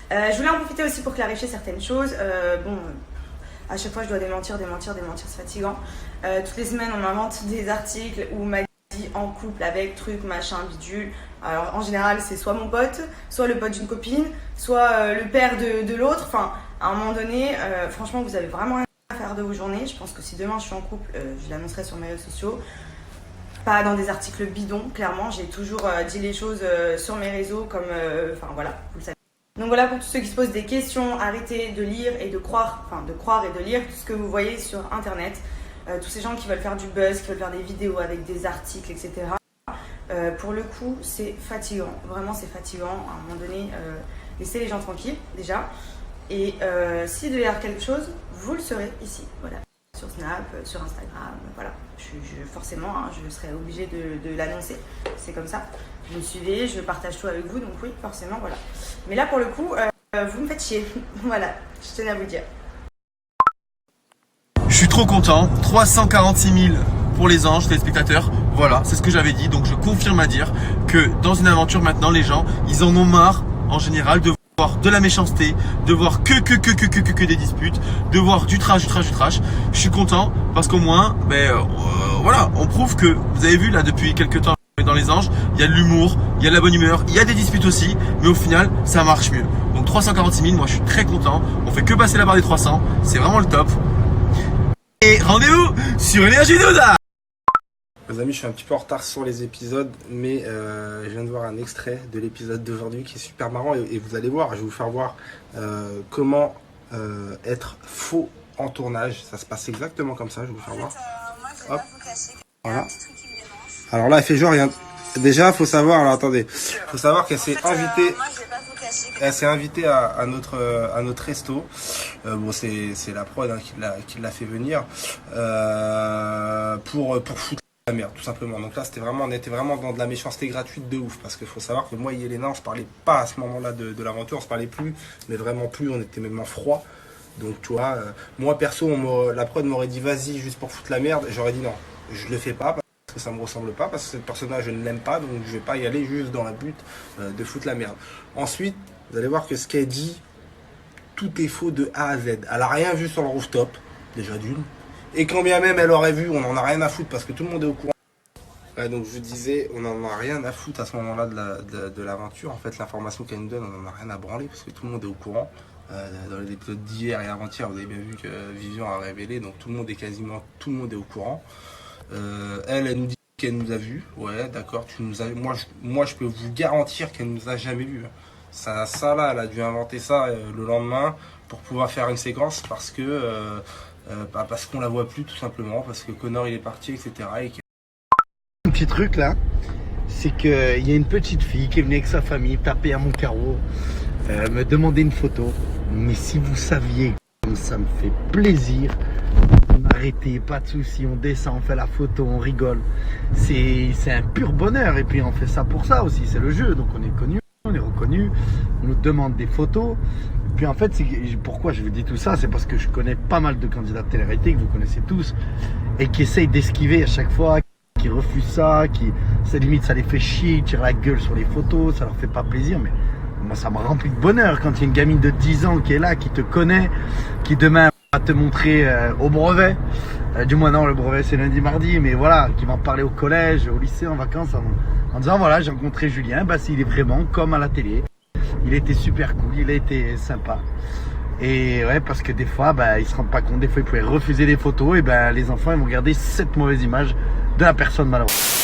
Je voulais en profiter aussi pour clarifier certaines choses. À chaque fois je dois démentir, c'est fatigant. Toutes les semaines on m'invente des articles où m'a dit en couple avec truc, machin, bidule. Alors en général c'est soit mon pote, soit le pote d'une copine, soit le père de l'autre. Enfin, à un moment donné, franchement vous avez vraiment rien à faire de vos journées. Je pense que si demain je suis en couple, je l'annoncerai sur mes réseaux sociaux. Pas dans des articles bidons, clairement. J'ai toujours dit les choses sur mes réseaux comme... Enfin voilà, vous le savez. Donc voilà, pour tous ceux qui se posent des questions, arrêtez de lire et de croire, et de lire tout ce que vous voyez sur internet. Tous ces gens qui veulent faire du buzz, qui veulent faire des vidéos avec des articles, etc. Pour le coup, c'est fatigant. Vraiment, c'est fatigant. À un moment donné, laissez les gens tranquilles, déjà. Et s'il devait y avoir quelque chose, vous le saurez ici. Voilà. Sur Snap, sur Instagram, voilà. Forcément, hein, je serai obligée de l'annoncer. C'est comme ça. Vous me suivez, je partage tout avec vous, donc oui, forcément, voilà. Mais là, pour le coup, vous me faites chier. Voilà, je tenais à vous dire. Je suis trop content. 346 000 pour les anges, téléspectateurs. Voilà, c'est ce que j'avais dit. Donc je confirme à dire que dans une aventure maintenant, les gens, ils en ont marre en général de voir de la méchanceté, de voir que des disputes, de voir du trash. Je suis content parce qu'au moins, voilà, on prouve que, vous avez vu là depuis quelques temps dans les anges, il y a de l'humour, il y a de la bonne humeur, il y a des disputes aussi, mais au final, ça marche mieux. Donc 346 000, moi je suis très content. On fait que passer la barre des 300, c'est vraiment le top. Et rendez-vous sur Énergie Doda. Les amis, je suis un petit peu en retard sur les épisodes, mais je viens de voir un extrait de l'épisode d'aujourd'hui qui est super marrant et vous allez voir, je vais vous faire voir comment être faux en tournage. Ça se passe exactement comme ça, je vais vous faire voir. Hop, voilà. Alors là, elle fait genre rien. Déjà, faut savoir, alors attendez, faut savoir qu'elle s'est invitée. Elle s'est invitée à notre resto. Bon, c'est la prod hein, qui l'a fait venir pour foutre la merde, tout simplement. Donc là, on était vraiment dans de la méchanceté gratuite de ouf, parce qu'il faut savoir que moi et Elena, on se parlait pas à ce moment-là de l'aventure, on se parlait plus, mais vraiment plus, on était même en froid. Donc tu vois, moi perso, la prod m'aurait dit vas-y juste pour foutre la merde, j'aurais dit non, je le fais pas. Parce que ça me ressemble pas, parce que ce personnage je ne l'aime pas, donc je vais pas y aller juste dans la but de foutre la merde. Ensuite, vous allez voir que ce qu'elle dit, tout est faux de A à Z. Elle a rien vu sur le rooftop, déjà d'une. Et quand bien même elle aurait vu, on en a rien à foutre parce que tout le monde est au courant. Ouais, donc je disais, on en a rien à foutre à ce moment-là de l'aventure. En fait, l'information qu'elle nous donne, on en a rien à branler parce que tout le monde est au courant. Dans les épisodes d'hier et avant-hier, vous avez bien vu que Vivian a révélé, donc tout le monde est au courant. Elle nous dit qu'elle nous a vus. Ouais, d'accord, tu nous as. Moi, je peux vous garantir qu'elle nous a jamais vus. Ça là, elle a dû inventer ça le lendemain pour pouvoir faire une séquence parce qu'on la voit plus tout simplement, parce que Connor il est parti, etc. Un petit truc là, c'est qu'il y a une petite fille qui est venue avec sa famille taper à mon carreau, me demander une photo. Mais si vous saviez comme ça me fait plaisir. Arrêtez, pas de soucis, on descend, on fait la photo, on rigole. C'est un pur bonheur. Et puis on fait ça pour ça aussi, c'est le jeu. Donc on est connu, on est reconnu, on nous demande des photos. Et puis en fait, pourquoi je vous dis tout ça, c'est parce que je connais pas mal de candidats de télé-réalité que vous connaissez tous et qui essayent d'esquiver à chaque fois, qui refusent ça, c'est limite ça les fait chier, ils tirent la gueule sur les photos, ça leur fait pas plaisir. Mais moi ça me remplit de bonheur quand il y a une gamine de 10 ans qui est là, qui te connaît, qui demain va te montrer au brevet, du moins non, le brevet c'est lundi mardi, mais voilà, qui va en parler au collège, au lycée, en vacances, en disant voilà, j'ai rencontré Julien, il est vraiment comme à la télé, il était super cool, il a été sympa. Et ouais, parce que des fois ils se rendent pas compte, des fois ils pouvaient refuser des photos, et les enfants ils vont garder cette mauvaise image de la personne malheureuse.